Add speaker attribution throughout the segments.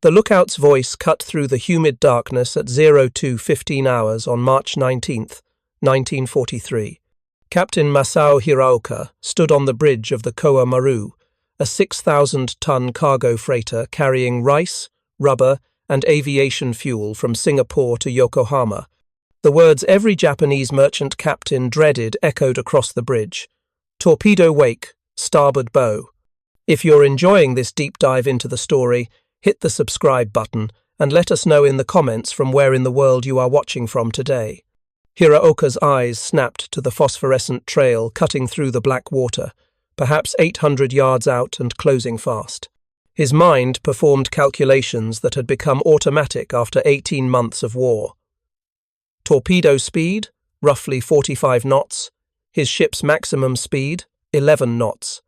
Speaker 1: The lookout's voice cut through the humid darkness at 02:15 hours on March 19, 1943. Captain Masao Hiraoka stood on the bridge of the Koa Maru, a 6,000-ton cargo freighter carrying rice, rubber, and aviation fuel from Singapore to Yokohama. The words every Japanese merchant captain dreaded echoed across the bridge. Torpedo wake, starboard bow. If you're enjoying this deep dive into the story, hit the subscribe button and let us know in the comments from where in the world you are watching from today. Hiraoka's eyes snapped to the phosphorescent trail cutting through the black water, perhaps 800 yards out and closing fast. His mind performed calculations that had become automatic after 18 months of war. Torpedo speed, roughly 45 knots. His ship's maximum speed, 11 knots.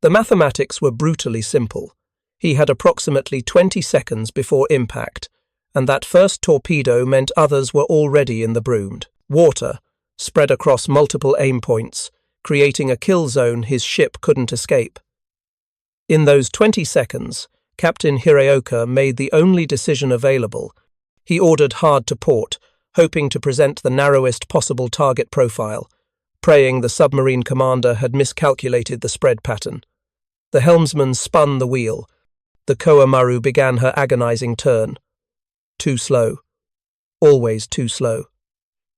Speaker 1: The mathematics were brutally simple. He had approximately 20 seconds before impact, and that first torpedo meant others were already in the broomed water, spread across multiple aim points, creating a kill zone his ship couldn't escape. In those 20 seconds, Captain Hiraoka made the only decision available. He ordered hard to port, hoping to present the narrowest possible target profile, praying the submarine commander had miscalculated the spread pattern. The helmsman spun the wheel. The Koa Maru began her agonizing turn. Too slow. Always too slow.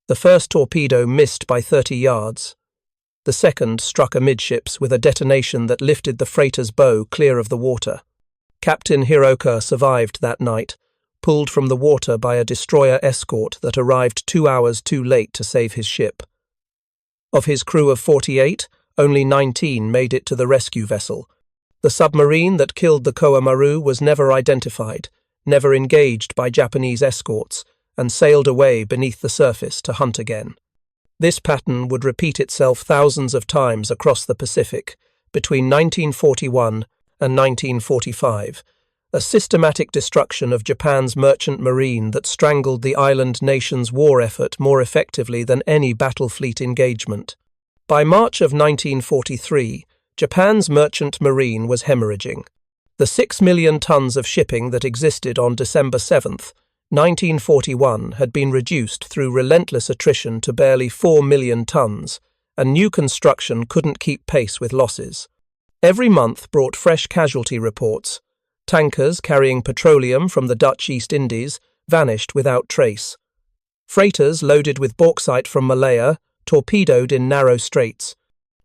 Speaker 1: The first torpedo missed by 30 yards. The second struck amidships with a detonation that lifted the freighter's bow clear of the water. Captain Hiraoka survived that night, pulled from the water by a destroyer escort that arrived 2 hours too late to save his ship. Of his crew of 48, only 19 made it to the rescue vessel. The submarine that killed the Koa Maru was never identified, never engaged by Japanese escorts, and sailed away beneath the surface to hunt again. This pattern would repeat itself thousands of times across the Pacific between 1941 and 1945, a systematic destruction of Japan's merchant marine that strangled the island nation's war effort more effectively than any battle fleet engagement. By March of 1943, Japan's merchant marine was hemorrhaging. The 6 million tons of shipping that existed on December 7, 1941 had been reduced through relentless attrition to barely 4 million tons, and new construction couldn't keep pace with losses. Every month brought fresh casualty reports. Tankers carrying petroleum from the Dutch East Indies vanished without trace. Freighters loaded with bauxite from Malaya torpedoed in narrow straits.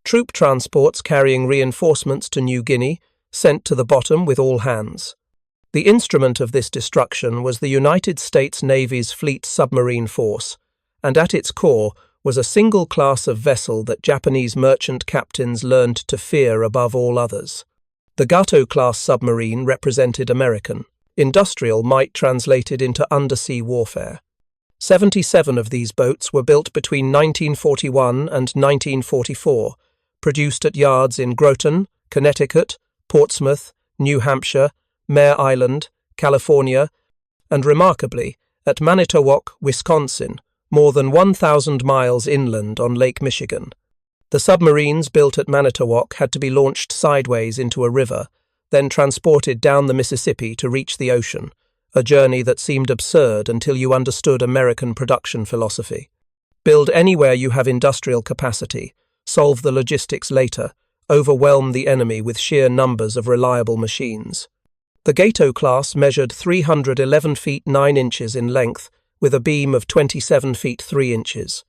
Speaker 1: Troop transports carrying reinforcements to New Guinea sent to the bottom with all hands. The instrument of this destruction was the United States Navy's Fleet Submarine Force, and at its core was a single class of vessel that Japanese merchant captains learned to fear above all others. The Gato-class submarine represented American. Industrial might translated into undersea warfare. 77 of these boats were built between 1941 and 1944, produced at yards in Groton, Connecticut, Portsmouth, New Hampshire, Mare Island, California, and remarkably, at Manitowoc, Wisconsin, more than 1,000 miles inland on Lake Michigan. The submarines built at Manitowoc had to be launched sideways into a river, then transported down the Mississippi to reach the ocean, a journey that seemed absurd until you understood American production philosophy. Build anywhere you have industrial capacity, solve the logistics later, overwhelm the enemy with sheer numbers of reliable machines. The Gato-class measured 311 feet 9 inches in length with a beam of 27 feet 3 inches.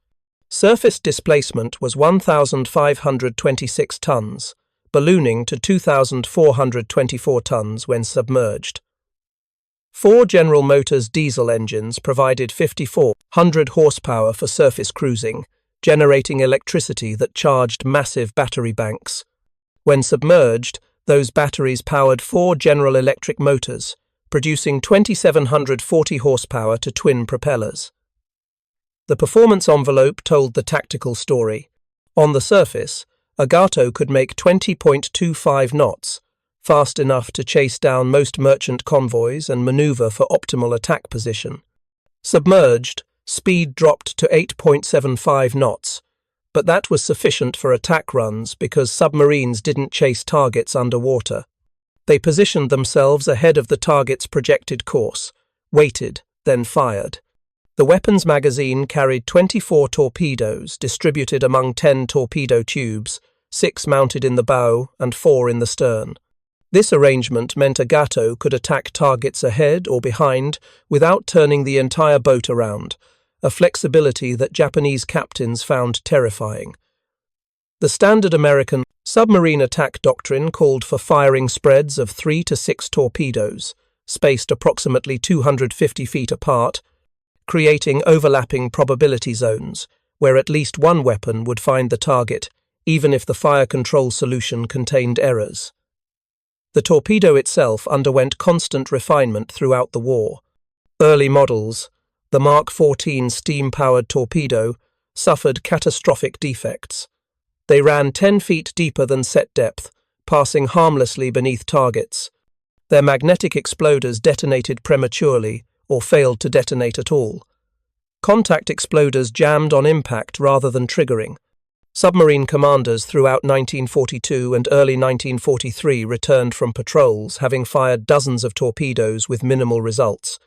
Speaker 1: Surface displacement was 1,526 tons, ballooning to 2,424 tons when submerged. 4 General Motors diesel engines provided 5,400 horsepower for surface cruising, generating electricity that charged massive battery banks. When submerged, those batteries powered 4 General Electric motors, producing 2,740 horsepower to twin propellers. The performance envelope told the tactical story. On the surface, a Gato could make 20.25 knots, fast enough to chase down most merchant convoys and maneuver for optimal attack position. Submerged, speed dropped to 8.75 knots, but that was sufficient for attack runs because submarines didn't chase targets underwater. They positioned themselves ahead of the target's projected course, waited, then fired. The weapon's magazine carried 24 torpedoes distributed among 10 torpedo tubes, 6 mounted in the bow and 4 in the stern. This arrangement meant a Gato could attack targets ahead or behind without turning the entire boat around, a flexibility that Japanese captains found terrifying. The standard American submarine attack doctrine called for firing spreads of 3 to 6 torpedoes, spaced approximately 250 feet apart, creating overlapping probability zones, where at least one weapon would find the target, even if the fire control solution contained errors. The torpedo itself underwent constant refinement throughout the war. Early models, the Mark 14 steam-powered torpedo, suffered catastrophic defects. They ran 10 feet deeper than set depth, passing harmlessly beneath targets. Their magnetic exploders detonated prematurely or failed to detonate at all. Contact exploders jammed on impact rather than triggering. Submarine commanders throughout 1942 and early 1943 returned from patrols, having fired dozens of torpedoes with minimal results,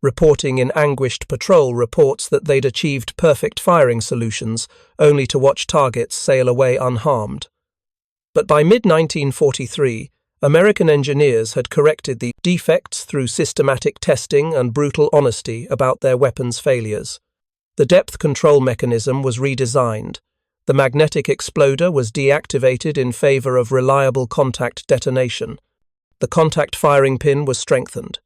Speaker 1: reporting in anguished patrol reports that they'd achieved perfect firing solutions, only to watch targets sail away unharmed. But by mid-1943, American engineers had corrected the defects through systematic testing and brutal honesty about their weapons' failures. The depth control mechanism was redesigned. The magnetic exploder was deactivated in favor of reliable contact detonation. The contact firing pin was strengthened.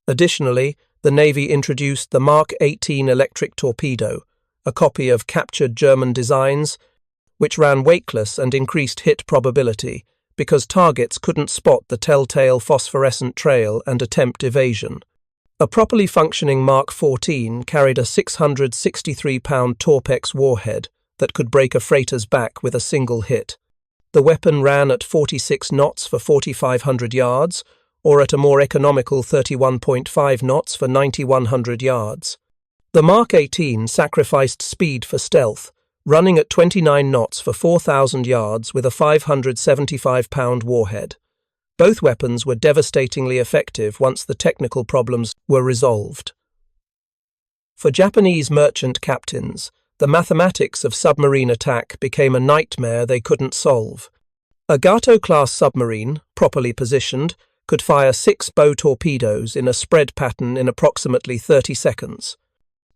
Speaker 1: Additionally, the Navy introduced the Mark 18 electric torpedo, a copy of captured German designs, which ran weightless and increased hit probability because targets couldn't spot the telltale phosphorescent trail and attempt evasion. A properly functioning Mark 14 carried a 663-pound Torpex warhead that could break a freighter's back with a single hit. The weapon ran at 46 knots for 4,500 yards, or at a more economical 31.5 knots for 9,100 yards. The Mark 18 sacrificed speed for stealth, running at 29 knots for 4,000 yards with a 575-pound warhead. Both weapons were devastatingly effective once the technical problems were resolved. For Japanese merchant captains, the mathematics of submarine attack became a nightmare they couldn't solve. A Gato-class submarine, properly positioned, could fire 6 bow torpedoes in a spread pattern in approximately 30 seconds.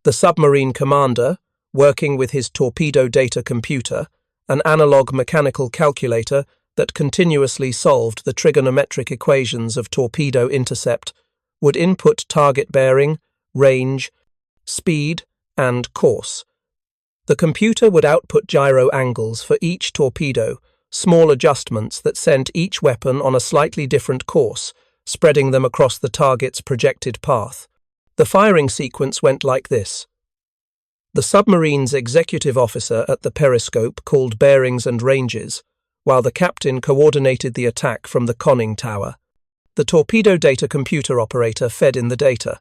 Speaker 1: The submarine commander, working with his torpedo data computer, an analog mechanical calculator that continuously solved the trigonometric equations of torpedo intercept, would input target bearing, range, speed, and course. The computer would output gyro angles for each torpedo, small adjustments that sent each weapon on a slightly different course, spreading them across the target's projected path. The firing sequence went like this. The submarine's executive officer at the periscope called bearings and ranges, while the captain coordinated the attack from the conning tower. The torpedo data computer operator fed in the data.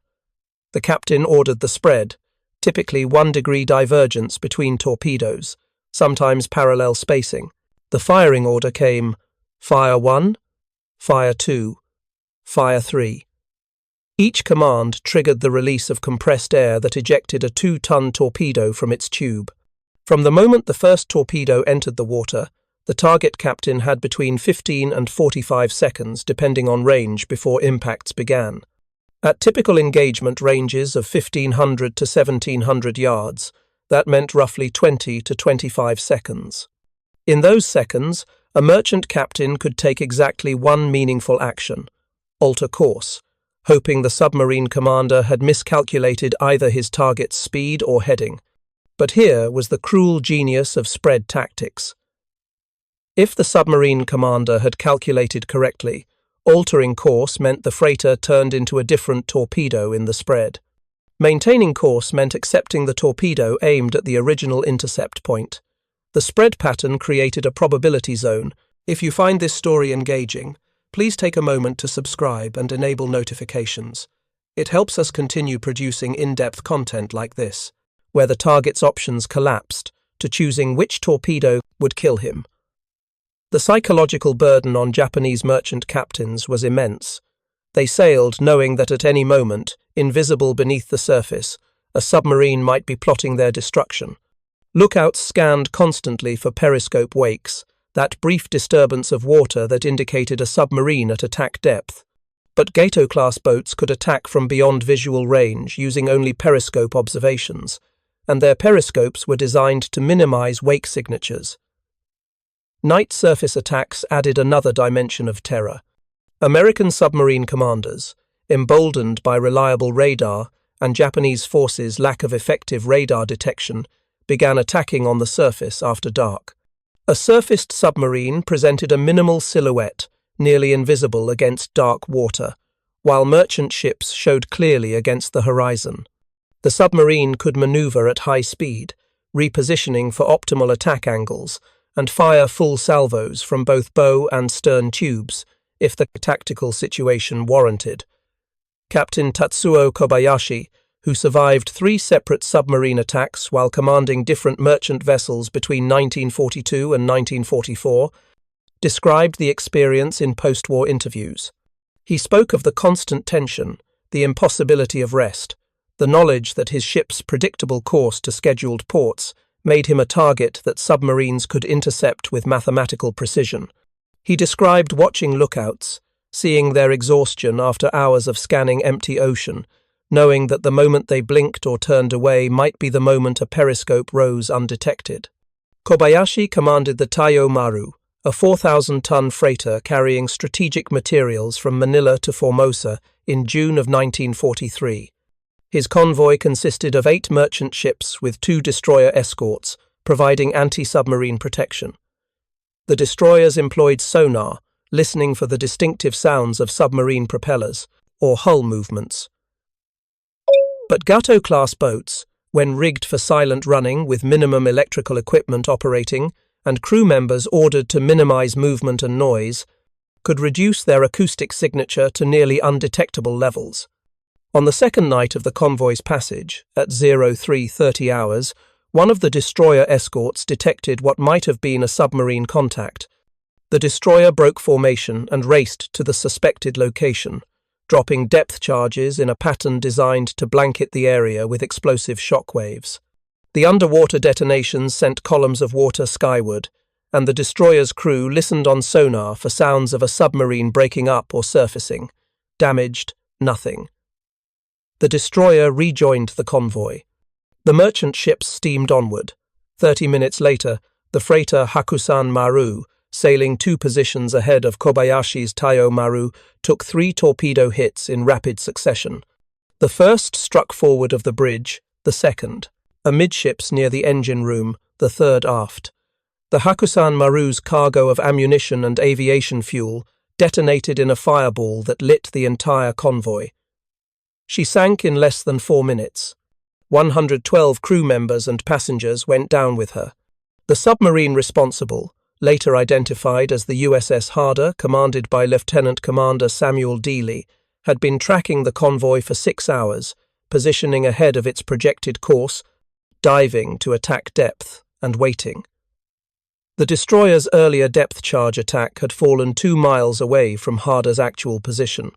Speaker 1: The captain ordered the spread, typically 1-degree divergence between torpedoes, sometimes parallel spacing. The firing order came: Fire 1, Fire 2, Fire 3. Each command triggered the release of compressed air that ejected a 2-ton torpedo from its tube. From the moment the first torpedo entered the water, the target captain had between 15 and 45 seconds, depending on range, before impacts began. At typical engagement ranges of 1,500 to 1,700 yards, that meant roughly 20 to 25 seconds. In those seconds, a merchant captain could take exactly one meaningful action: alter course, hoping the submarine commander had miscalculated either his target's speed or heading. But here was the cruel genius of spread tactics. If the submarine commander had calculated correctly, altering course meant the freighter turned into a different torpedo in the spread. Maintaining course meant accepting the torpedo aimed at the original intercept point. The spread pattern created a probability zone. If you find this story engaging, please take a moment to subscribe and enable notifications. It helps us continue producing in-depth content like this, where the target's options collapsed to choosing which torpedo would kill him. The psychological burden on Japanese merchant captains was immense. They sailed knowing that at any moment, invisible beneath the surface, a submarine might be plotting their destruction. Lookouts scanned constantly for periscope wakes, that brief disturbance of water that indicated a submarine at attack depth. But Gato-class boats could attack from beyond visual range using only periscope observations, and their periscopes were designed to minimize wake signatures. Night surface attacks added another dimension of terror. American submarine commanders, emboldened by reliable radar and Japanese forces' lack of effective radar detection, began attacking on the surface after dark. A surfaced submarine presented a minimal silhouette, nearly invisible against dark water, while merchant ships showed clearly against the horizon. The submarine could maneuver at high speed, repositioning for optimal attack angles, and fire full salvos from both bow and stern tubes, if the tactical situation warranted. Captain Tatsuo Kobayashi, who survived 3 separate submarine attacks while commanding different merchant vessels between 1942 and 1944, described the experience in post-war interviews. He spoke of the constant tension, the impossibility of rest, the knowledge that his ship's predictable course to scheduled ports made him a target that submarines could intercept with mathematical precision. He described watching lookouts, seeing their exhaustion after hours of scanning empty ocean, knowing that the moment they blinked or turned away might be the moment a periscope rose undetected. Kobayashi commanded the Taiyo Maru, a 4,000-ton freighter carrying strategic materials from Manila to Formosa in June of 1943. His convoy consisted of 8 merchant ships with 2 destroyer escorts, providing anti-submarine protection. The destroyers employed sonar, listening for the distinctive sounds of submarine propellers, or hull movements. But Gato-class boats, when rigged for silent running with minimum electrical equipment operating, and crew members ordered to minimize movement and noise, could reduce their acoustic signature to nearly undetectable levels. On the second night of the convoy's passage, at 03:30 hours, one of the destroyer escorts detected what might have been a submarine contact. The destroyer broke formation and raced to the suspected location, dropping depth charges in a pattern designed to blanket the area with explosive shock waves. The underwater detonations sent columns of water skyward, and the destroyer's crew listened on sonar for sounds of a submarine breaking up or surfacing. Damaged, nothing. The destroyer rejoined the convoy. The merchant ships steamed onward. 30 minutes later, the freighter Hakusan Maru, sailing 2 positions ahead of Kobayashi's Taiyo Maru, took 3 torpedo hits in rapid succession. The first struck forward of the bridge, the second, amidships near the engine room, the third aft. The Hakusan Maru's cargo of ammunition and aviation fuel detonated in a fireball that lit the entire convoy. She sank in less than 4 minutes. 112 crew members and passengers went down with her. The submarine responsible, later identified as the USS Harder, commanded by Lieutenant Commander Samuel Dealey, had been tracking the convoy for 6 hours, positioning ahead of its projected course, diving to attack depth, and waiting. The destroyer's earlier depth charge attack had fallen 2 miles away from Harder's actual position.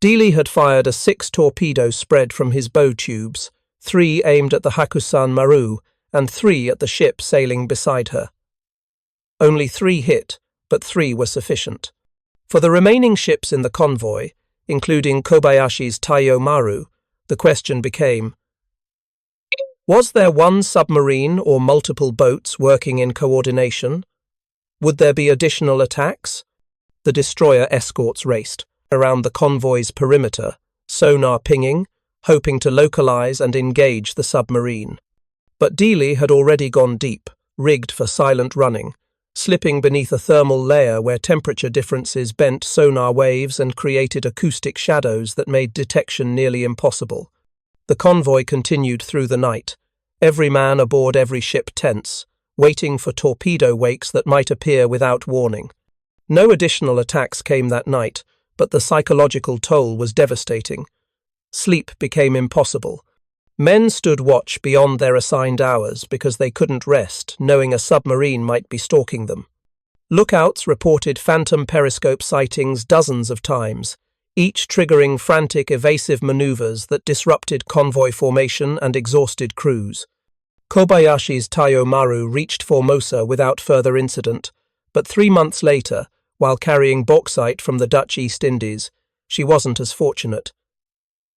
Speaker 1: Dealey had fired a 6 torpedo spread from his bow tubes, 3 aimed at the Hakusan Maru and 3 at the ship sailing beside her. Only 3 hit, but 3 were sufficient. For the remaining ships in the convoy, including Kobayashi's Taiyo Maru, the question became, was there one submarine or multiple boats working in coordination? Would there be additional attacks? The destroyer escorts raced around the convoy's perimeter, sonar pinging, hoping to localize and engage the submarine. But Dealey had already gone deep, rigged for silent running, slipping beneath a thermal layer where temperature differences bent sonar waves and created acoustic shadows that made detection nearly impossible. The convoy continued through the night, every man aboard every ship tense, waiting for torpedo wakes that might appear without warning. No additional attacks came that night, but the psychological toll was devastating. Sleep became impossible. Men stood watch beyond their assigned hours because they couldn't rest, knowing a submarine might be stalking them. Lookouts reported phantom periscope sightings dozens of times, each triggering frantic evasive maneuvers that disrupted convoy formation and exhausted crews. Kobayashi's Tayo Maru reached Formosa without further incident, but 3 months later, while carrying bauxite from the Dutch East Indies, she wasn't as fortunate.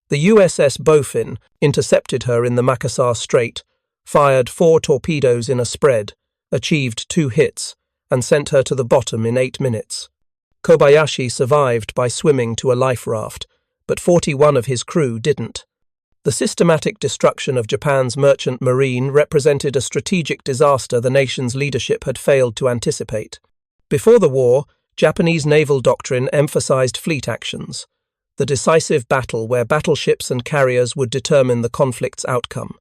Speaker 1: The USS Bowfin intercepted her in the Makassar Strait, fired 4 torpedoes in a spread, achieved 2 hits, and sent her to the bottom in 8 minutes. Kobayashi survived by swimming to a life raft, but 41 of his crew didn't. The systematic destruction of Japan's merchant marine represented a strategic disaster the nation's leadership had failed to anticipate. Before the war, Japanese naval doctrine emphasized fleet actions, the decisive battle where battleships and carriers would determine the conflict's outcome.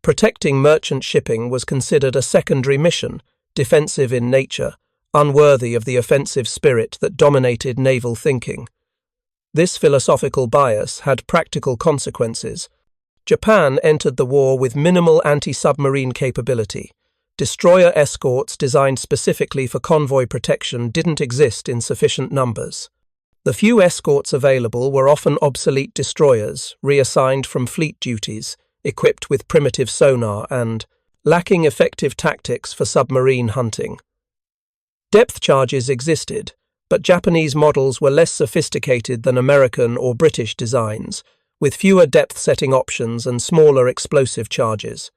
Speaker 1: Protecting merchant shipping was considered a secondary mission, defensive in nature, unworthy of the offensive spirit that dominated naval thinking. This philosophical bias had practical consequences. Japan entered the war with minimal anti-submarine capability. Destroyer escorts designed specifically for convoy protection didn't exist in sufficient numbers. The few escorts available were often obsolete destroyers, reassigned from fleet duties, equipped with primitive sonar and lacking effective tactics for submarine hunting. Depth charges existed, but Japanese models were less sophisticated than American or British designs, with fewer depth-setting options and smaller explosive charges.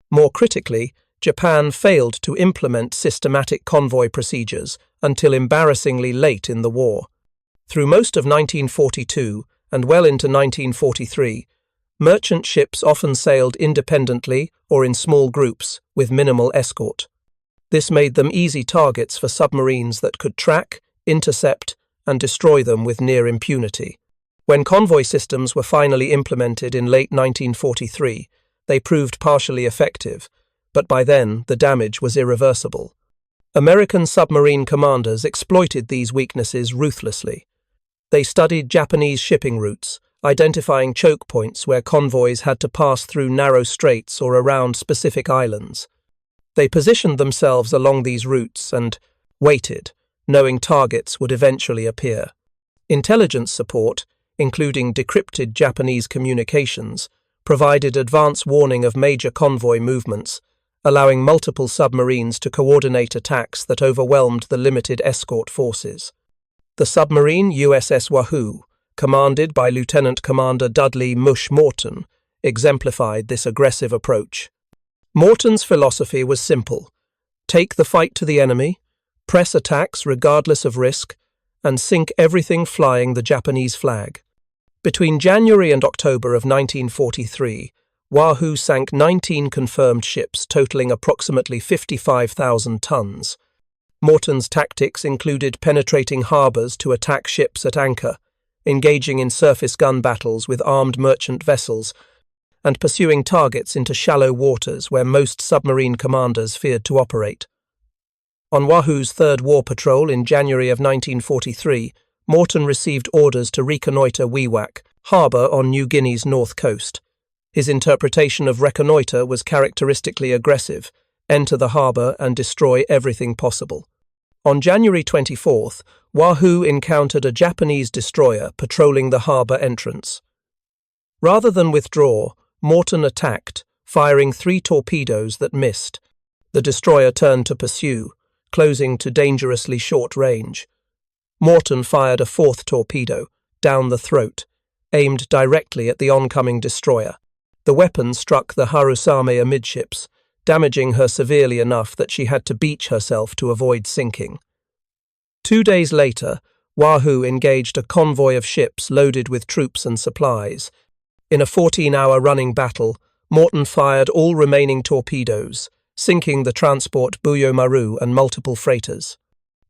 Speaker 1: More critically, Japan failed to implement systematic convoy procedures until embarrassingly late in the war. Through most of 1942 and well into 1943, merchant ships often sailed independently or in small groups with minimal escort. This made them easy targets for submarines that could track, intercept, and destroy them with near impunity. When convoy systems were finally implemented in late 1943, they proved partially effective, but by then the damage was irreversible. American submarine commanders exploited these weaknesses ruthlessly. They studied Japanese shipping routes, identifying choke points where convoys had to pass through narrow straits or around specific islands. They positioned themselves along these routes and waited, knowing targets would eventually appear. Intelligence support, including decrypted Japanese communications, provided advance warning of major convoy movements, allowing multiple submarines to coordinate attacks that overwhelmed the limited escort forces. The submarine USS Wahoo, commanded by Lieutenant Commander Dudley Mush Morton, exemplified this aggressive approach. Morton's philosophy was simple: take the fight to the enemy, press attacks regardless of risk, and sink everything flying the Japanese flag. Between January and October of 1943, Wahoo sank 19 confirmed ships totaling approximately 55,000 tons. Morton's tactics included penetrating harbours to attack ships at anchor, engaging in surface gun battles with armed merchant vessels, and pursuing targets into shallow waters where most submarine commanders feared to operate. On Wahoo's third war patrol in January of 1943, Morton received orders to reconnoitre Wewak harbour on New Guinea's north coast. His interpretation of reconnoitre was characteristically aggressive: enter the harbour and destroy everything possible. On January 24th, Wahoo encountered a Japanese destroyer patrolling the harbour entrance. Rather than withdraw, Morton attacked, firing 3 torpedoes that missed. The destroyer turned to pursue, closing to dangerously short range. Morton fired a 4th torpedo, down the throat, aimed directly at the oncoming destroyer. The weapon struck the Harusame amidships, damaging her severely enough that she had to beach herself to avoid sinking. 2 days later, Wahoo engaged a convoy of ships loaded with troops and supplies. In a 14-hour running battle, Morton fired all remaining torpedoes, sinking the transport Buyo Maru and multiple freighters.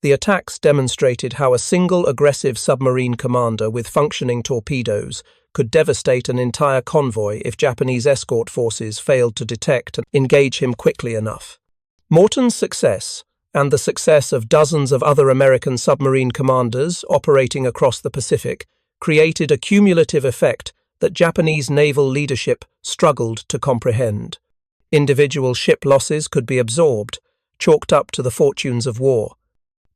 Speaker 1: The attacks demonstrated how a single aggressive submarine commander with functioning torpedoes could devastate an entire convoy if Japanese escort forces failed to detect and engage him quickly enough. Morton's success, and the success of dozens of other American submarine commanders operating across the Pacific, created a cumulative effect that Japanese naval leadership struggled to comprehend. Individual ship losses could be absorbed, chalked up to the fortunes of war.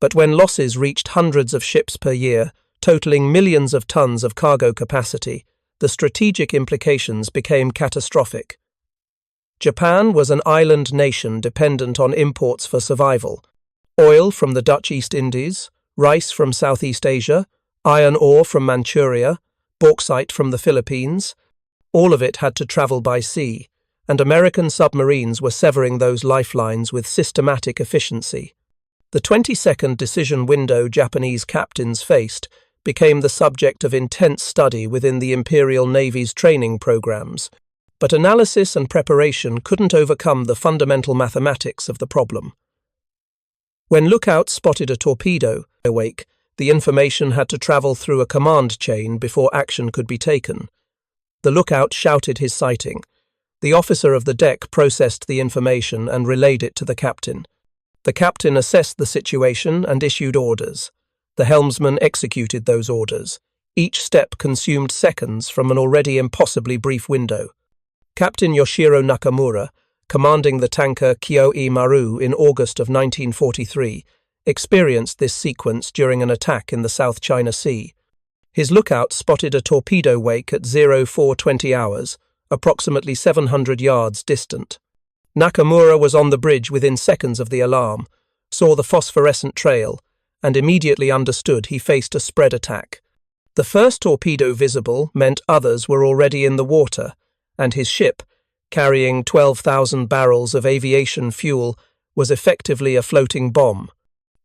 Speaker 1: But when losses reached hundreds of ships per year, totaling millions of tons of cargo capacity, the strategic implications became catastrophic. Japan was an island nation dependent on imports for survival. Oil from the Dutch East Indies, rice from Southeast Asia, iron ore from Manchuria, bauxite from the Philippines. All of it had to travel by sea, and American submarines were severing those lifelines with systematic efficiency. The 20-second decision window Japanese captains faced became the subject of intense study within the Imperial Navy's training programs, but analysis and preparation couldn't overcome the fundamental mathematics of the problem. When lookouts spotted a torpedo awake, the information had to travel through a command chain before action could be taken. The lookout shouted his sighting. The officer of the deck processed the information and relayed it to the captain. The captain assessed the situation and issued orders. The helmsman executed those orders. Each step consumed seconds from an already impossibly brief window. Captain Yoshiro Nakamura, commanding the tanker Kyoei Maru in August of 1943, experienced this sequence during an attack in the South China Sea. His lookout spotted a torpedo wake at 0420 hours, approximately 700 yards distant. Nakamura was on the bridge within seconds of the alarm, saw the phosphorescent trail, and immediately understood he faced a spread attack. The first torpedo visible meant others were already in the water, and his ship, carrying 12,000 barrels of aviation fuel, was effectively a floating bomb.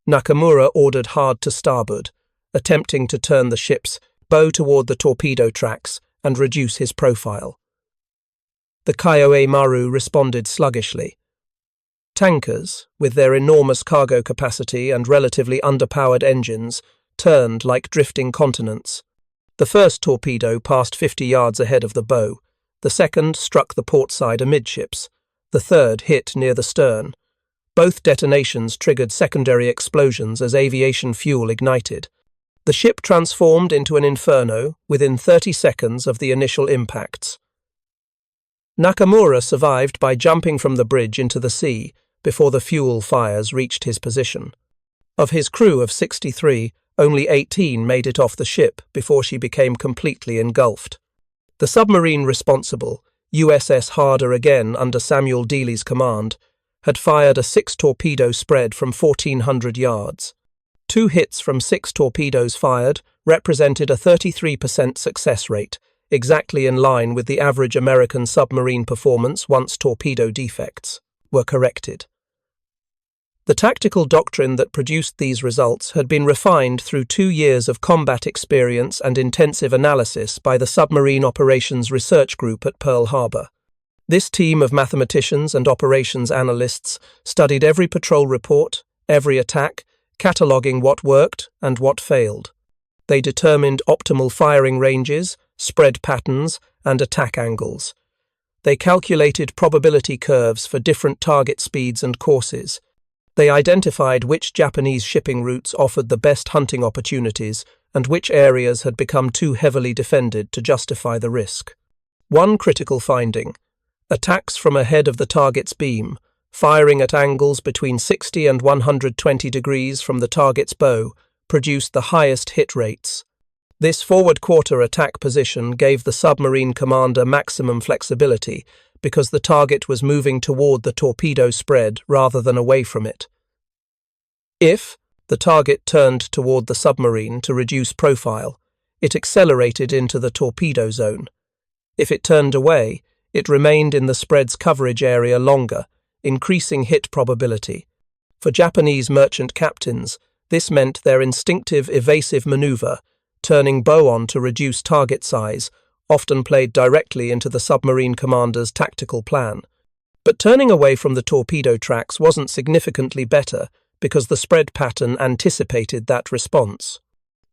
Speaker 1: Nakamura ordered hard to starboard, attempting to turn the ship's bow toward the torpedo tracks and reduce his profile. The Kyoei Maru responded sluggishly. Tankers, with their enormous cargo capacity and relatively underpowered engines, turned like drifting continents. The first torpedo passed 50 yards ahead of the bow. The second struck the port side amidships. The third hit near the stern. Both detonations triggered secondary explosions as aviation fuel ignited. The ship transformed into an inferno within 30 seconds of the initial impacts. Nakamura survived by jumping from the bridge into the sea before the fuel fires reached his position. Of his crew of 63, only 18 made it off the ship before she became completely engulfed. The submarine responsible, USS Harder again under Samuel Dealey's command, had fired a 6-torpedo spread from 1,400 yards. 2 hits from 6 torpedoes fired represented a 33% success rate, exactly in line with the average American submarine performance once torpedo defects were corrected. The tactical doctrine that produced these results had been refined through 2 years of combat experience and intensive analysis by the Submarine Operations Research Group at Pearl Harbor. This team of mathematicians and operations analysts studied every patrol report, every attack, cataloguing what worked and what failed. They determined optimal firing ranges, spread patterns, and attack angles. They calculated probability curves for different target speeds and courses. They identified which Japanese shipping routes offered the best hunting opportunities and which areas had become too heavily defended to justify the risk. One critical finding: attacks from ahead of the target's beam, firing at angles between 60 and 120 degrees from the target's bow, produced the highest hit rates. This forward quarter attack position gave the submarine commander maximum flexibility because the target was moving toward the torpedo spread rather than away from it. If the target turned toward the submarine to reduce profile, it accelerated into the torpedo zone. If it turned away, it remained in the spread's coverage area longer, increasing hit probability. For Japanese merchant captains, this meant their instinctive evasive maneuver, turning bow on to reduce target size, often played directly into the submarine commander's tactical plan. But turning away from the torpedo tracks wasn't significantly better because the spread pattern anticipated that response.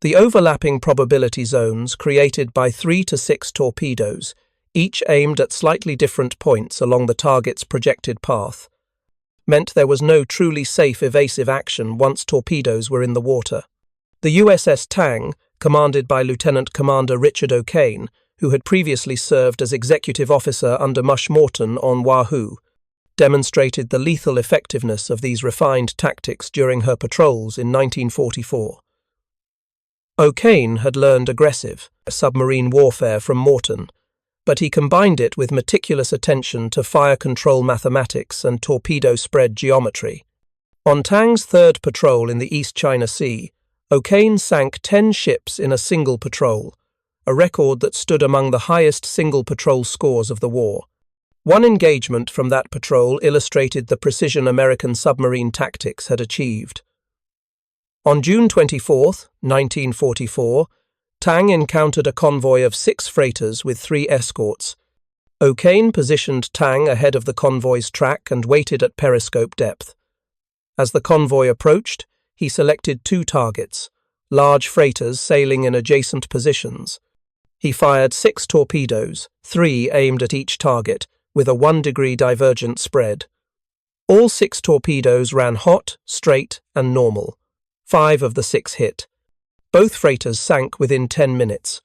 Speaker 1: The overlapping probability zones created by 3 to 6 torpedoes, each aimed at slightly different points along the target's projected path, meant there was no truly safe evasive action once torpedoes were in the water. The USS Tang, commanded by Lieutenant Commander Richard O'Kane, who had previously served as executive officer under Mush Morton on Wahoo, demonstrated the lethal effectiveness of these refined tactics during her patrols in 1944. O'Kane had learned aggressive submarine warfare from Morton, but he combined it with meticulous attention to fire control mathematics and torpedo spread geometry. On Tang's third patrol in the East China Sea, O'Kane sank 10 ships in a single patrol, a record that stood among the highest single patrol scores of the war. One engagement from that patrol illustrated the precision American submarine tactics had achieved. On June 24, 1944, Tang encountered a convoy of 6 freighters with 3 escorts. O'Kane positioned Tang ahead of the convoy's track and waited at periscope depth. As the convoy approached, he selected 2 targets, large freighters sailing in adjacent positions. He fired 6 torpedoes, 3 aimed at each target, with a 1-degree divergent spread. All 6 torpedoes ran hot, straight, and normal. 5 of the 6 hit. Both freighters sank within 10 minutes.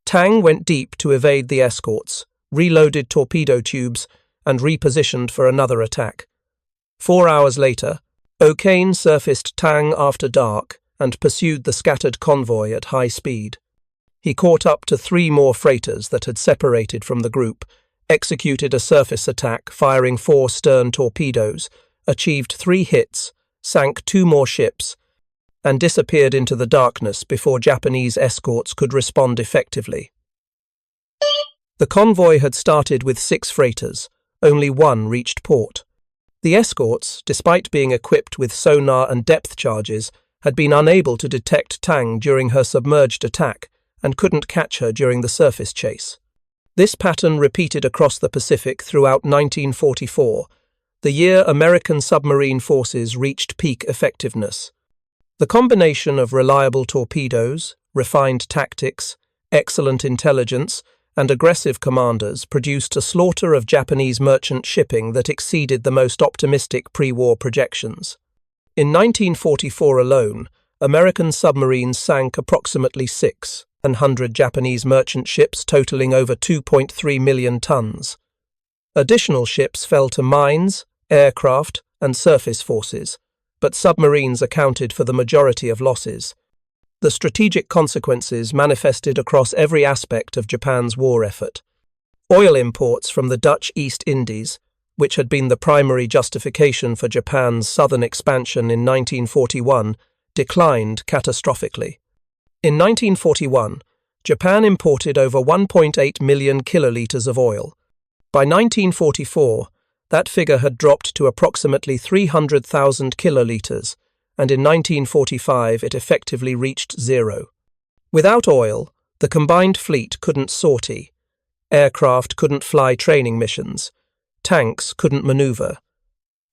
Speaker 1: Tang went deep to evade the escorts, reloaded torpedo tubes, and repositioned for another attack. 4 hours later, O'Kane surfaced Tang after dark and pursued the scattered convoy at high speed. He caught up to 3 more freighters that had separated from the group, executed a surface attack firing 4 stern torpedoes, achieved 3 hits, sank 2 more ships, and disappeared into the darkness before Japanese escorts could respond effectively. The convoy had started with 6 freighters. Only 1 reached port. The escorts, despite being equipped with sonar and depth charges, had been unable to detect Tang during her submerged attack and couldn't catch her during the surface chase. This pattern repeated across the Pacific throughout 1944, the year American submarine forces reached peak effectiveness. The combination of reliable torpedoes, refined tactics, excellent intelligence, and aggressive commanders produced a slaughter of Japanese merchant shipping that exceeded the most optimistic pre-war projections. In 1944 alone, American submarines sank approximately 600 Japanese merchant ships totaling over 2.3 million tons. Additional ships fell to mines, aircraft, and surface forces, but submarines accounted for the majority of losses. The strategic consequences manifested across every aspect of Japan's war effort. Oil imports from the Dutch East Indies, which had been the primary justification for Japan's southern expansion in 1941, declined catastrophically. In 1941, Japan imported over 1.8 million kiloliters of oil. By 1944, that figure had dropped to approximately 300,000 kiloliters, and in 1945 it effectively reached 0. Without oil, the combined fleet couldn't sortie, aircraft couldn't fly training missions, tanks couldn't maneuver.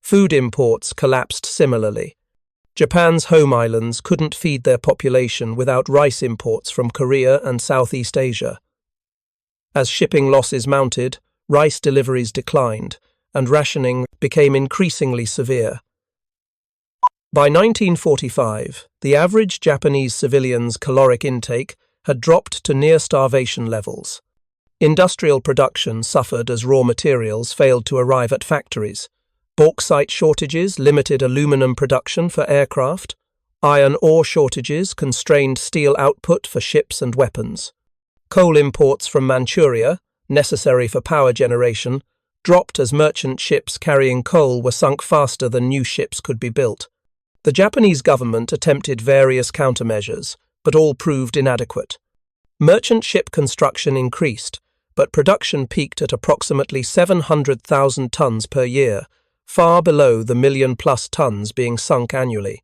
Speaker 1: Food imports collapsed similarly. Japan's home islands couldn't feed their population without rice imports from Korea and Southeast Asia. As shipping losses mounted, rice deliveries declined, and rationing became increasingly severe. By 1945, the average Japanese civilian's caloric intake had dropped to near starvation levels. Industrial production suffered as raw materials failed to arrive at factories. Bauxite shortages limited aluminum production for aircraft. Iron ore shortages constrained steel output for ships and weapons. Coal imports from Manchuria, necessary for power generation, dropped as merchant ships carrying coal were sunk faster than new ships could be built. The Japanese government attempted various countermeasures, but all proved inadequate. Merchant ship construction increased, but production peaked at approximately 700,000 tons per year, far below the million-plus tons being sunk annually.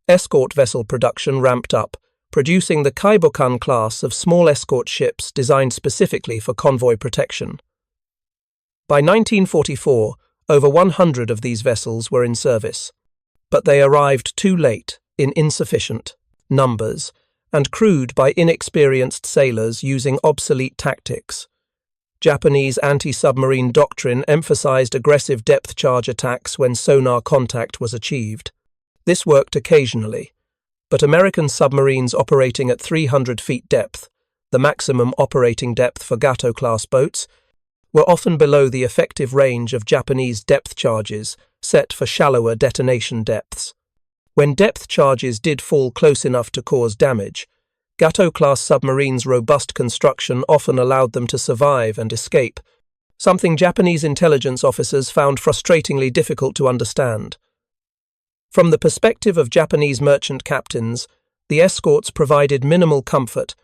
Speaker 1: Escort vessel production ramped up, producing the Kaibokan class of small escort ships designed specifically for convoy protection. By 1944, over 100 of these vessels were in service, but they arrived too late, in insufficient numbers, and crewed by inexperienced sailors using obsolete tactics. Japanese anti-submarine doctrine emphasized aggressive depth charge attacks when sonar contact was achieved. This worked occasionally, but American submarines operating at 300 feet depth, the maximum operating depth for Gato-class boats, were often below the effective range of Japanese depth charges set for shallower detonation depths. When depth charges did fall close enough to cause damage, Gato-class submarines' robust construction often allowed them to survive and escape, something Japanese intelligence officers found frustratingly difficult to understand. From the perspective of Japanese merchant captains, the escorts provided minimal comfort.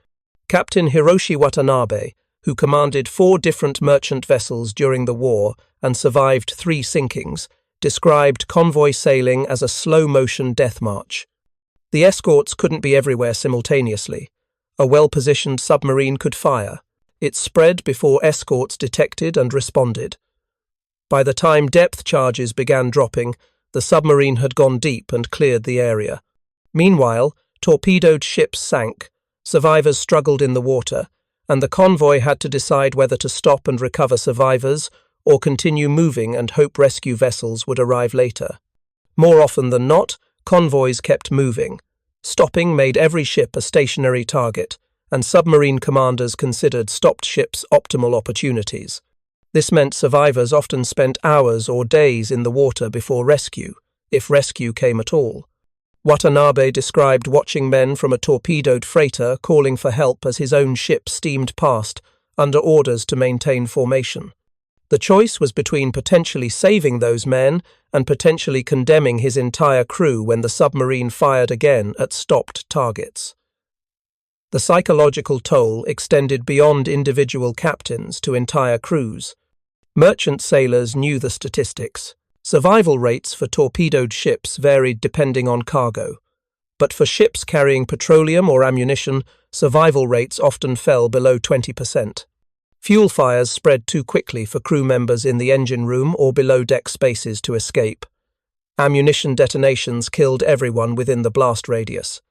Speaker 1: Captain Hiroshi Watanabe, who commanded 4 different merchant vessels during the war and survived 3 sinkings, described convoy sailing as a slow-motion death march. The escorts couldn't be everywhere simultaneously. A well-positioned submarine could fire. It spread before escorts detected and responded. By the time depth charges began dropping, the submarine had gone deep and cleared the area. Meanwhile, torpedoed ships sank, survivors struggled in the water, and the convoy had to decide whether to stop and recover survivors or continue moving and hope rescue vessels would arrive later. More often than not, convoys kept moving. Stopping made every ship a stationary target, and submarine commanders considered stopped ships optimal opportunities. This meant survivors often spent hours or days in the water before rescue, if rescue came at all. Watanabe described watching men from a torpedoed freighter calling for help as his own ship steamed past, under orders to maintain formation. The choice was between potentially saving those men and potentially condemning his entire crew when the submarine fired again at stopped targets. The psychological toll extended beyond individual captains to entire crews. Merchant sailors knew the statistics. Survival rates for torpedoed ships varied depending on cargo, but for ships carrying petroleum or ammunition, survival rates often fell below 20%. Fuel fires spread too quickly for crew members in the engine room or below-deck spaces to escape. Ammunition detonations killed everyone within the blast radius.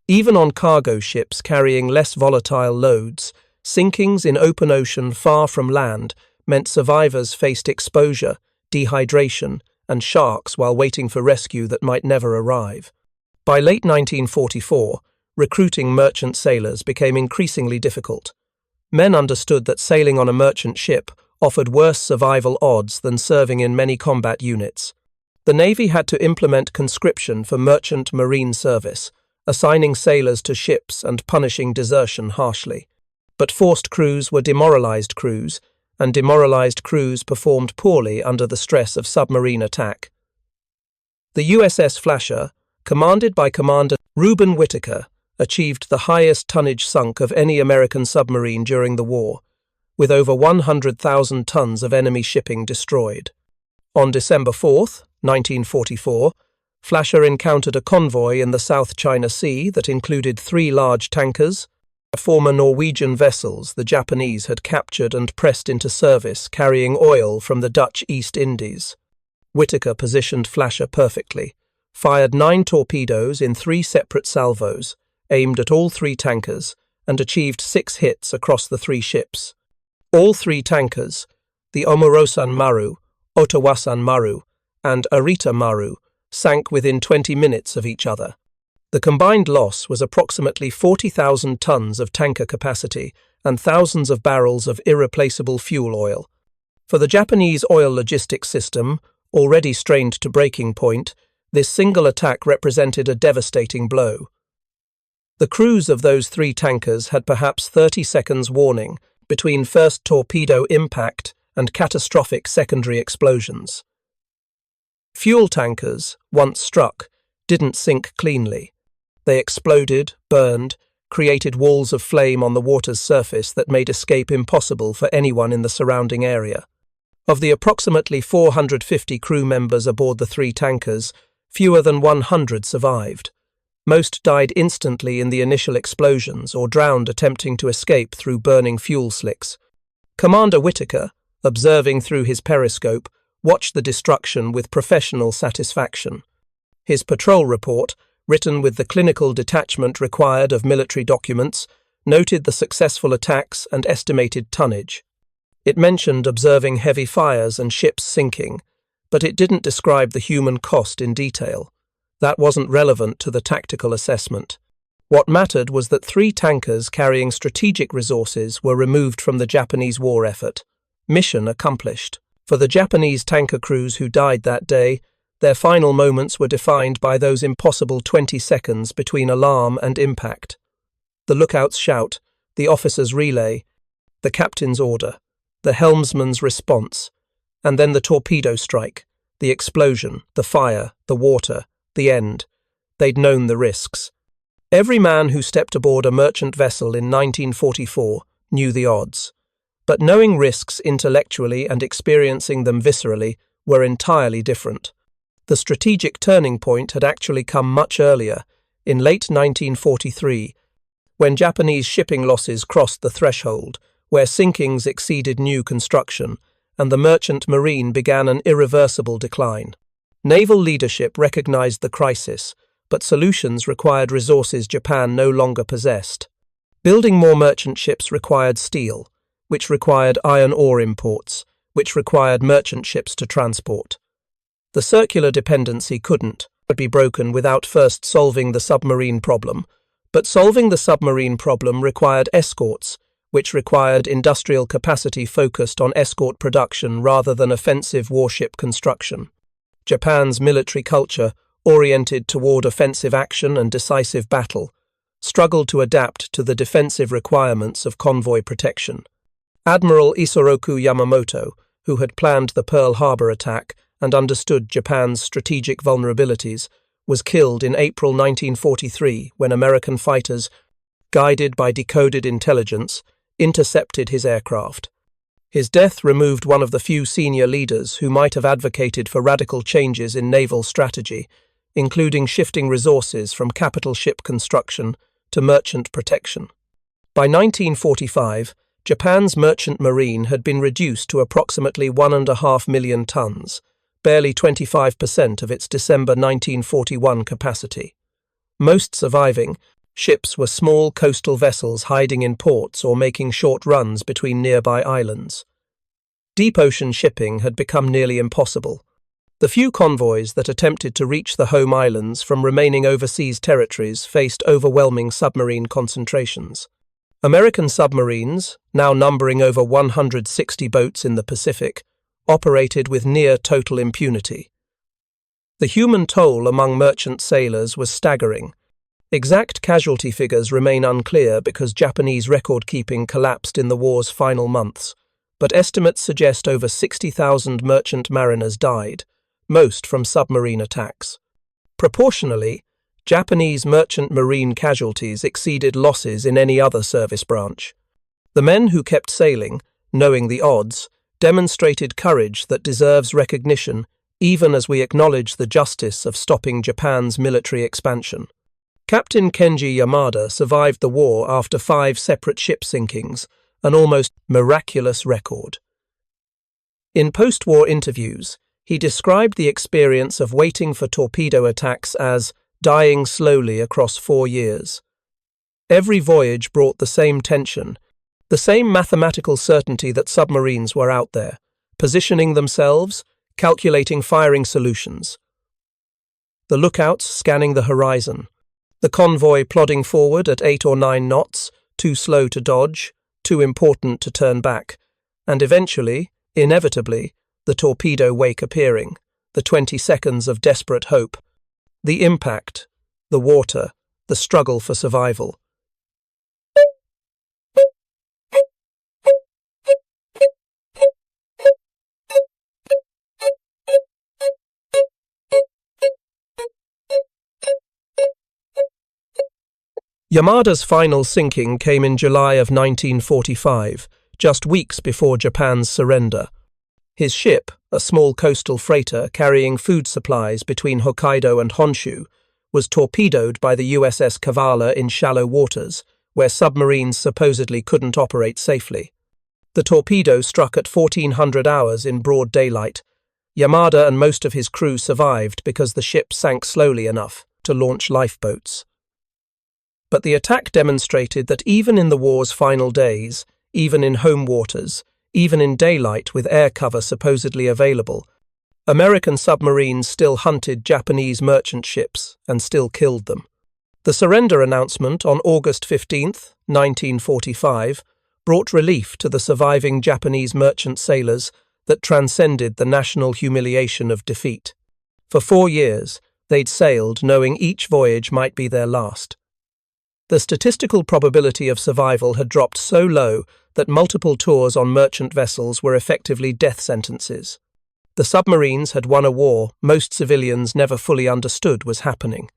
Speaker 1: Even on cargo ships carrying less volatile loads, sinkings in open ocean far from land meant survivors faced exposure, dehydration, and sharks while waiting for rescue that might never arrive. By late 1944, recruiting merchant sailors became increasingly difficult. Men understood that sailing on a merchant ship offered worse survival odds than serving in many combat units. The Navy had to implement conscription for merchant marine service, assigning sailors to ships and punishing desertion harshly. But forced crews were demoralized crews, and demoralized crews performed poorly under the stress of submarine attack. The USS Flasher, commanded by Commander Reuben Whitaker, achieved the highest tonnage sunk of any American submarine during the war, with over 100,000 tons of enemy shipping destroyed. On December 4, 1944, Flasher encountered a convoy in the South China Sea that included 3 large tankers, former Norwegian vessels the Japanese had captured and pressed into service carrying oil from the Dutch East Indies. Whitaker positioned Flasher perfectly, fired 9 torpedoes in 3 separate salvos, aimed at all 3 tankers, and achieved 6 hits across the 3 ships. All 3 tankers, the Omorosan Maru, Otawasan Maru, and Arita Maru, sank within 20 minutes of each other. The combined loss was approximately 40,000 tons of tanker capacity and thousands of barrels of irreplaceable fuel oil. For the Japanese oil logistics system, already strained to breaking point, this single attack represented a devastating blow. The crews of those 3 tankers had perhaps 30 seconds warning between first torpedo impact and catastrophic secondary explosions. Fuel tankers, once struck, didn't sink cleanly. They exploded, burned, created walls of flame on the water's surface that made escape impossible for anyone in the surrounding area. Of the approximately 450 crew members aboard the 3 tankers, fewer than 100 survived. Most died instantly in the initial explosions or drowned attempting to escape through burning fuel slicks. Commander Whitaker, observing through his periscope, watched the destruction with professional satisfaction. His patrol report, written with the clinical detachment required of military documents, noted the successful attacks and estimated tonnage. It mentioned observing heavy fires and ships sinking, but it didn't describe the human cost in detail. That wasn't relevant to the tactical assessment. What mattered was that 3 tankers carrying strategic resources were removed from the Japanese war effort. Mission accomplished. For the Japanese tanker crews who died that day, their final moments were defined by those impossible 20 seconds between alarm and impact. The lookout's shout, the officer's relay, the captain's order, the helmsman's response, and then the torpedo strike, the explosion, the fire, the water, the end. They'd known the risks. Every man who stepped aboard a merchant vessel in 1944 knew the odds. But knowing risks intellectually and experiencing them viscerally were entirely different. The strategic turning point had actually come much earlier, in late 1943, when Japanese shipping losses crossed the threshold, where sinkings exceeded new construction, and the merchant marine began an irreversible decline. Naval leadership recognized the crisis, but solutions required resources Japan no longer possessed. Building more merchant ships required steel, which required iron ore imports, which required merchant ships to transport. The circular dependency couldn't be broken without first solving the submarine problem, but solving the submarine problem required escorts, which required industrial capacity focused on escort production rather than offensive warship construction. Japan's military culture, oriented toward offensive action and decisive battle, struggled to adapt to the defensive requirements of convoy protection. Admiral Isoroku Yamamoto, who had planned the Pearl Harbor attack and understood Japan's strategic vulnerabilities, was killed in April 1943 when American fighters, guided by decoded intelligence, intercepted his aircraft. His death removed one of the few senior leaders who might have advocated for radical changes in naval strategy, including shifting resources from capital ship construction to merchant protection. By 1945, Japan's merchant marine had been reduced to approximately 1.5 million tons, barely 25% of its December 1941 capacity. Most surviving ships were small coastal vessels hiding in ports or making short runs between nearby islands. Deep ocean shipping had become nearly impossible. The few convoys that attempted to reach the home islands from remaining overseas territories faced overwhelming submarine concentrations. American submarines, now numbering over 160 boats in the Pacific, operated with near total impunity. The human toll among merchant sailors was staggering. Exact casualty figures remain unclear because Japanese record-keeping collapsed in the war's final months, but estimates suggest over 60,000 merchant mariners died, most from submarine attacks. Proportionally, Japanese merchant marine casualties exceeded losses in any other service branch. The men who kept sailing, knowing the odds, demonstrated courage that deserves recognition even as we acknowledge the justice of stopping Japan's military expansion. Captain Kenji Yamada survived the war after 5 separate ship sinkings, an almost miraculous record. In post-war interviews, he described the experience of waiting for torpedo attacks as dying slowly across 4 years. Every voyage brought the same tension, the same mathematical certainty that submarines were out there, positioning themselves, calculating firing solutions. The lookouts scanning the horizon, the convoy plodding forward at 8 or 9 knots, too slow to dodge, too important to turn back, and eventually, inevitably, the torpedo wake appearing, the 20 seconds of desperate hope, the impact, the water, the struggle for survival. Yamada's final sinking came in July of 1945, just weeks before Japan's surrender. His ship, a small coastal freighter carrying food supplies between Hokkaido and Honshu, was torpedoed by the USS Kavala in shallow waters, where submarines supposedly couldn't operate safely. The torpedo struck at 1400 hours in broad daylight. Yamada and most of his crew survived because the ship sank slowly enough to launch lifeboats. But the attack demonstrated that even in the war's final days, even in home waters, even in daylight with air cover supposedly available, American submarines still hunted Japanese merchant ships and still killed them. The surrender announcement on August 15, 1945, brought relief to the surviving Japanese merchant sailors that transcended the national humiliation of defeat. For 4 years, they'd sailed knowing each voyage might be their last. The statistical probability of survival had dropped so low that multiple tours on merchant vessels were effectively death sentences. The submarines had won a war most civilians never fully understood was happening.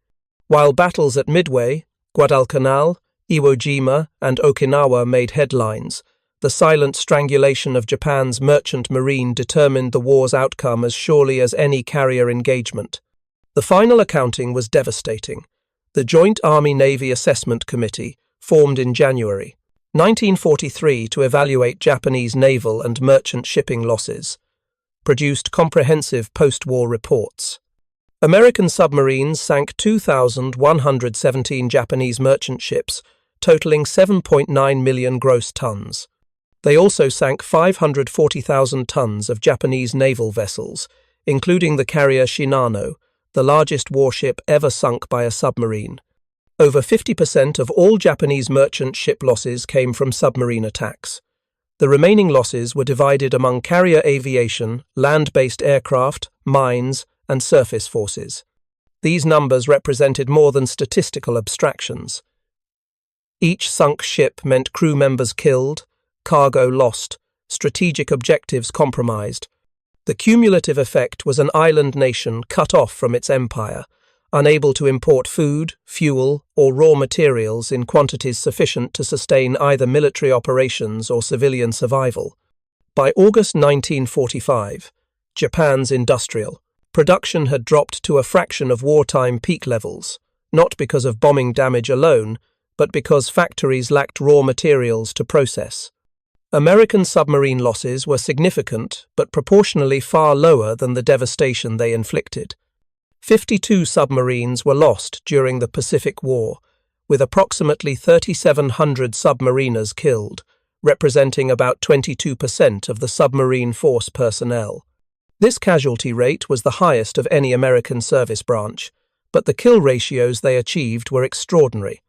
Speaker 1: While battles at Midway, Guadalcanal, Iwo Jima, and Okinawa made headlines, the silent strangulation of Japan's merchant marine determined the war's outcome as surely as any carrier engagement. The final accounting was devastating. The Joint Army-Navy Assessment Committee, formed in January 1943 to evaluate Japanese naval and merchant shipping losses, produced comprehensive post-war reports. American submarines sank 2,117 Japanese merchant ships, totaling 7.9 million gross tons. They also sank 540,000 tons of Japanese naval vessels, including the carrier Shinano, the largest warship ever sunk by a submarine. Over 50% of all Japanese merchant ship losses came from submarine attacks. The remaining losses were divided among carrier aviation, land-based aircraft, mines, and surface forces. These numbers represented more than statistical abstractions. Each sunk ship meant crew members killed, cargo lost, strategic objectives compromised. The cumulative effect was an island nation cut off from its empire, unable to import food, fuel, or raw materials in quantities sufficient to sustain either military operations or civilian survival. By August 1945, Japan's industrial production had dropped to a fraction of wartime peak levels, not because of bombing damage alone, but because factories lacked raw materials to process. American submarine losses were significant but proportionally far lower than the devastation they inflicted. 52 submarines were lost during the Pacific War, with approximately 3,700 submariners killed, representing about 22% of the submarine force personnel. This casualty rate was the highest of any American service branch, but the kill ratios they achieved were extraordinary.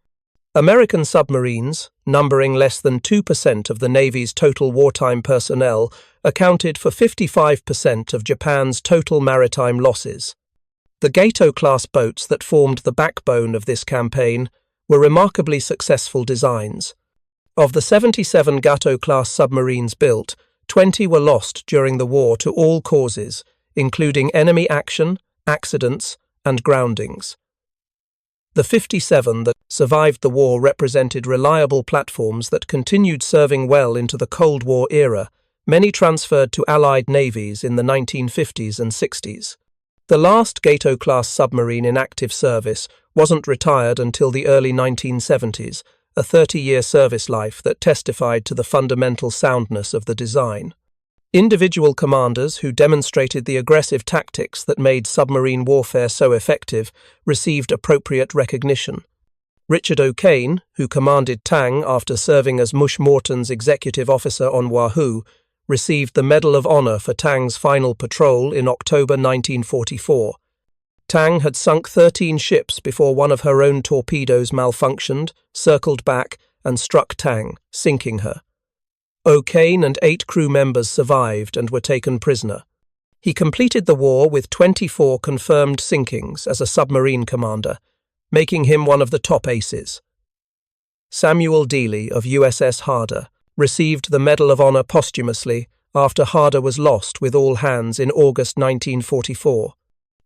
Speaker 1: American submarines, numbering less than 2% of the Navy's total wartime personnel, accounted for 55% of Japan's total maritime losses. The Gato-class boats that formed the backbone of this campaign were remarkably successful designs. Of the 77 Gato-class submarines built, 20 were lost during the war to all causes, including enemy action, accidents, and groundings. The 57 that survived the war represented reliable platforms that continued serving well into the Cold War era, many transferred to Allied navies in the 1950s and 60s. The last Gato-class submarine in active service wasn't retired until the early 1970s, a 30-year service life that testified to the fundamental soundness of the design. Individual commanders who demonstrated the aggressive tactics that made submarine warfare so effective received appropriate recognition. Richard O'Kane, who commanded Tang after serving as Mush Morton's executive officer on Wahoo, received the Medal of Honor for Tang's final patrol in October 1944. Tang had sunk 13 ships before one of her own torpedoes malfunctioned, circled back, and struck Tang, sinking her. O'Kane and 8 crew members survived and were taken prisoner. He completed the war with 24 confirmed sinkings as a submarine commander, making him one of the top aces. Samuel Dealey of USS Harder received the Medal of Honor posthumously after Harder was lost with all hands in August 1944.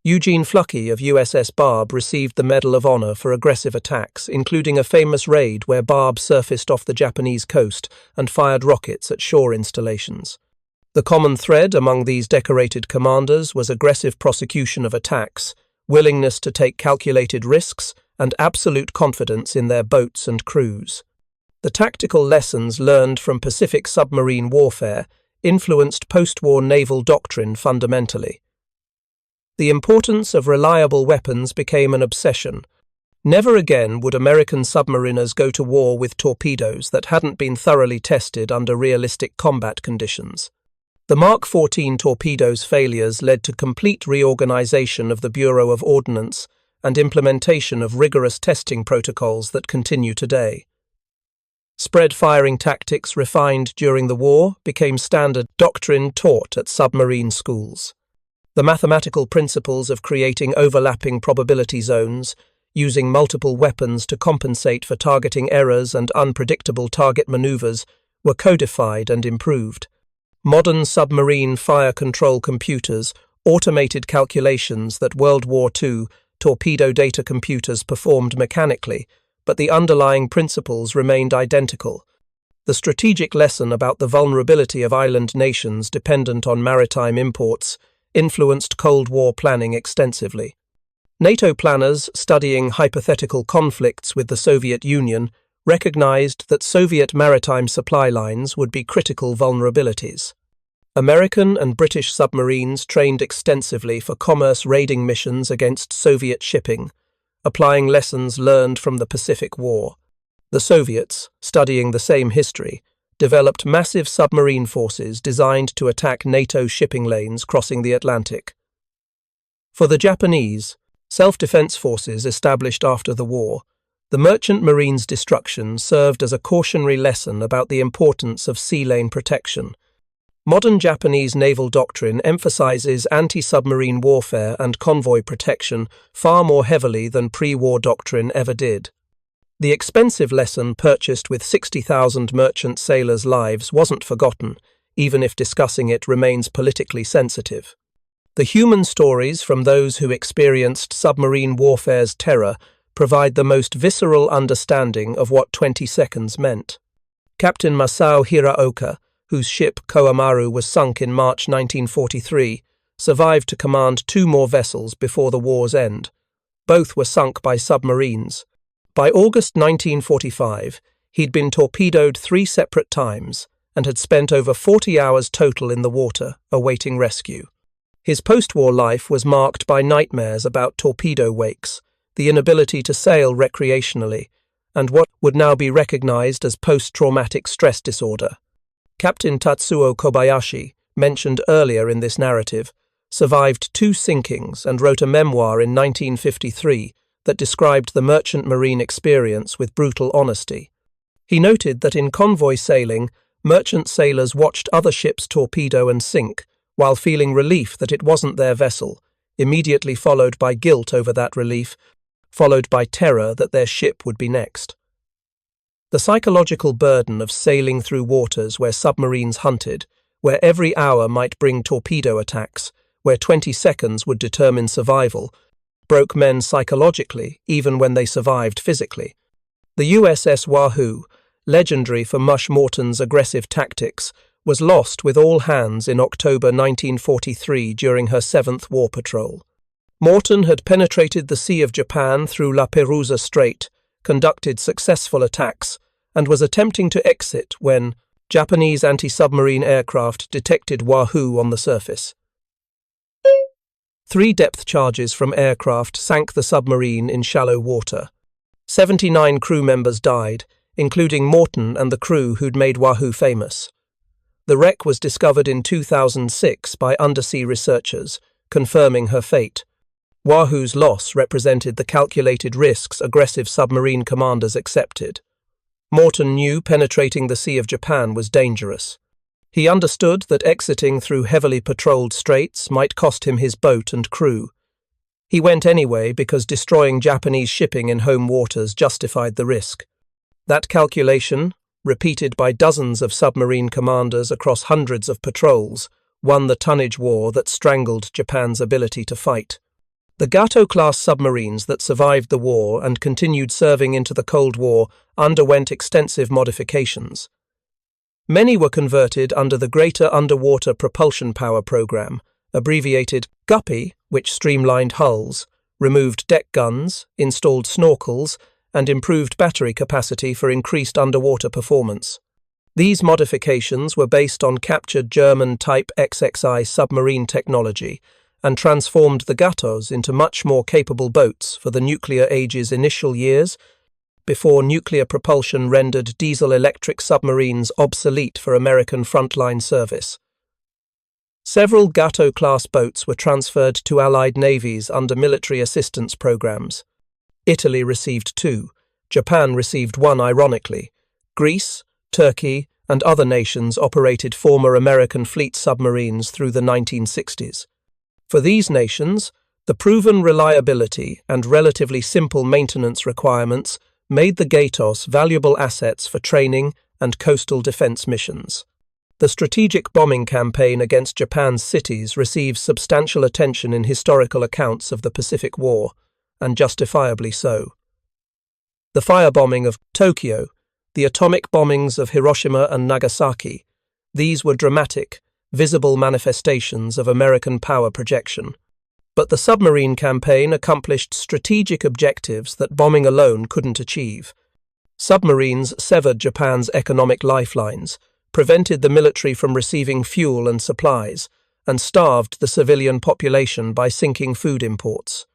Speaker 1: Eugene Fluckey of USS Barb received the Medal of Honor for aggressive attacks, including a famous raid where Barb surfaced off the Japanese coast and fired rockets at shore installations. The common thread among these decorated commanders was aggressive prosecution of attacks, willingness to take calculated risks, and absolute confidence in their boats and crews. The tactical lessons learned from Pacific submarine warfare influenced post-war naval doctrine fundamentally. The importance of reliable weapons became an obsession. Never again would American submariners go to war with torpedoes that hadn't been thoroughly tested under realistic combat conditions. The Mark 14 torpedoes' failures led to complete reorganization of the Bureau of Ordnance and implementation of rigorous testing protocols that continue today. Spread firing tactics refined during the war became standard doctrine taught at submarine schools. The mathematical principles of creating overlapping probability zones, using multiple weapons to compensate for targeting errors and unpredictable target maneuvers, were codified and improved. Modern submarine fire control computers automated calculations that World War II torpedo data computers performed mechanically, but the underlying principles remained identical. The strategic lesson about the vulnerability of island nations dependent on maritime imports influenced Cold War planning extensively. NATO planners studying hypothetical conflicts with the Soviet Union recognized that Soviet maritime supply lines would be critical vulnerabilities. American and British submarines trained extensively for commerce raiding missions against Soviet shipping, applying lessons learned from the Pacific War. The Soviets, studying the same history, developed massive submarine forces designed to attack NATO shipping lanes crossing the Atlantic. For the Japanese, self-defense forces established after the war, the merchant marine's destruction served as a cautionary lesson about the importance of sea lane protection. Modern Japanese naval doctrine emphasizes anti-submarine warfare and convoy protection far more heavily than pre-war doctrine ever did. The expensive lesson purchased with 60,000 merchant sailors' lives wasn't forgotten, even if discussing it remains politically sensitive. The human stories from those who experienced submarine warfare's terror provide the most visceral understanding of what 20 seconds meant. Captain Masao Hiraoka, whose ship Koamaru was sunk in March 1943, survived to command 2 more vessels before the war's end. Both were sunk by submarines. By August 1945, he'd been torpedoed 3 separate times and had spent over 40 hours total in the water, awaiting rescue. His post-war life was marked by nightmares about torpedo wakes, the inability to sail recreationally, and what would now be recognized as post-traumatic stress disorder. Captain Tatsuo Kobayashi, mentioned earlier in this narrative, survived 2 sinkings and wrote a memoir in 1953 that described the merchant marine experience with brutal honesty. He noted that in convoy sailing, merchant sailors watched other ships torpedo and sink, while feeling relief that it wasn't their vessel, immediately followed by guilt over that relief, followed by terror that their ship would be next. The psychological burden of sailing through waters where submarines hunted, where every hour might bring torpedo attacks, where 20 seconds would determine survival, broke men psychologically even when they survived physically. The USS Wahoo, legendary for Mush Morton's aggressive tactics, was lost with all hands in October 1943 during her 7th war patrol. Morton had penetrated the Sea of Japan through La Perouse Strait, conducted successful attacks, and was attempting to exit when Japanese anti-submarine aircraft detected Wahoo on the surface. 3 depth charges from aircraft sank the submarine in shallow water. 79 crew members died, including Morton and the crew who'd made Wahoo famous. The wreck was discovered in 2006 by undersea researchers, confirming her fate. Wahoo's loss represented the calculated risks aggressive submarine commanders accepted. Morton knew penetrating the Sea of Japan was dangerous. He understood that exiting through heavily patrolled straits might cost him his boat and crew. He went anyway because destroying Japanese shipping in home waters justified the risk. That calculation, repeated by dozens of submarine commanders across hundreds of patrols, won the tonnage war that strangled Japan's ability to fight. The Gato-class submarines that survived the war and continued serving into the Cold War underwent extensive modifications. Many were converted under the Greater Underwater Propulsion Power Program, abbreviated GUPPY, which streamlined hulls, removed deck guns, installed snorkels, and improved battery capacity for increased underwater performance. These modifications were based on captured German Type XXI submarine technology and transformed the Gatos into much more capable boats for the nuclear age's initial years, before nuclear propulsion rendered diesel-electric submarines obsolete for American frontline service. Several Gato-class boats were transferred to Allied navies under military assistance programs. Italy received 2, Japan received 1 ironically, Greece, Turkey, and other nations operated former American fleet submarines through the 1960s. For these nations, the proven reliability and relatively simple maintenance requirements made the Gatos valuable assets for training and coastal defense missions. The strategic bombing campaign against Japan's cities receives substantial attention in historical accounts of the Pacific War, and justifiably so. The firebombing of Tokyo, the atomic bombings of Hiroshima and Nagasaki, these were dramatic, visible manifestations of American power projection. But the submarine campaign accomplished strategic objectives that bombing alone couldn't achieve. Submarines severed Japan's economic lifelines, prevented the military from receiving fuel and supplies, and starved the civilian population by sinking food imports.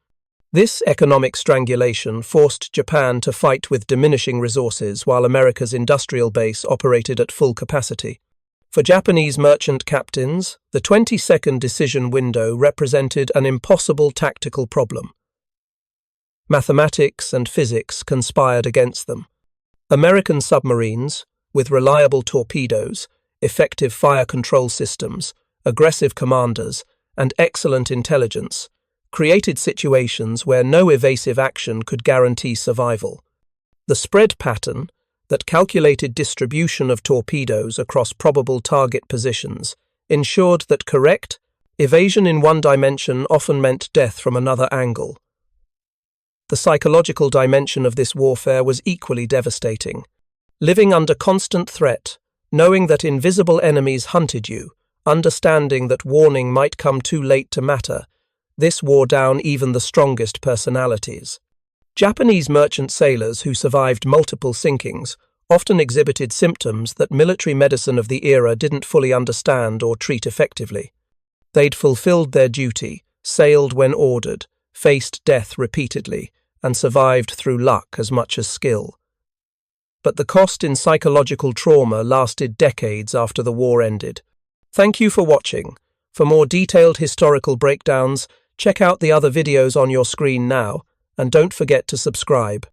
Speaker 1: This economic strangulation forced Japan to fight with diminishing resources while America's industrial base operated at full capacity. For Japanese merchant captains, the 20-second decision window represented an impossible tactical problem. Mathematics and physics conspired against them. American submarines, with reliable torpedoes, effective fire control systems, aggressive commanders, and excellent intelligence, created situations where no evasive action could guarantee survival. The spread pattern, that calculated distribution of torpedoes across probable target positions, ensured that correct evasion in one dimension often meant death from another angle. The psychological dimension of this warfare was equally devastating. Living under constant threat, knowing that invisible enemies hunted you, understanding that warning might come too late to matter, this wore down even the strongest personalities. Japanese merchant sailors who survived multiple sinkings often exhibited symptoms that military medicine of the era didn't fully understand or treat effectively. They'd fulfilled their duty, sailed when ordered, faced death repeatedly, and survived through luck as much as skill. But the cost in psychological trauma lasted decades after the war ended. Thank you for watching. For more detailed historical breakdowns, check out the other videos on your screen now, and don't forget to subscribe.